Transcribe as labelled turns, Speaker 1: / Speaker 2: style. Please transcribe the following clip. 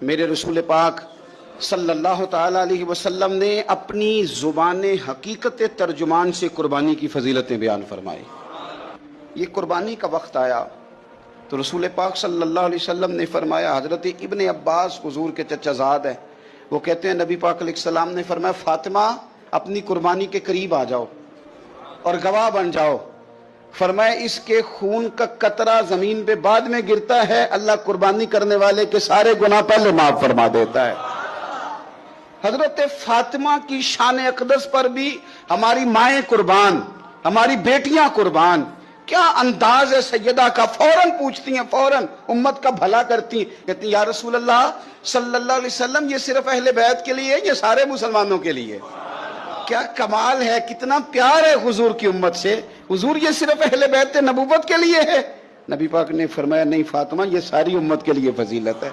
Speaker 1: میرے رسول پاک صلی اللہ تعالی علیہ وسلم نے اپنی زبان حقیقت ترجمان سے قربانی کی فضیلتیں بیان فرمائی۔ یہ قربانی کا وقت آیا تو رسول پاک صلی اللہ علیہ وسلم نے فرمایا، حضرت ابن عباس حضور کے چچا زاد ہیں، وہ کہتے ہیں نبی پاک علیہ السلام نے فرمایا فاطمہ اپنی قربانی کے قریب آ جاؤ اور گواہ بن جاؤ۔ فرمایا اس کے خون کا قطرہ زمین پہ بعد میں گرتا ہے، اللہ قربانی کرنے والے کے سارے گناہ پہلے معاف فرما دیتا ہے۔ حضرت فاطمہ کی شان اقدس پر بھی ہماری مائیں قربان، ہماری بیٹیاں قربان، کیا انداز ہے سیدہ کا، فوراً پوچھتی ہیں، فوراً امت کا بھلا کرتی ہیں، کہتی ہیں یا رسول اللہ صلی اللہ علیہ وسلم یہ صرف اہل بیت کے لیے، یہ سارے مسلمانوں کے لیے۔ کیا کمال ہے، کتنا پیار ہے حضور کی امت سے، حضور یہ صرف اہل بیت نبوت کے لیے ہے؟ نبی پاک نے فرمایا نہیں فاطمہ، یہ ساری امت کے لیے فضیلت ہے۔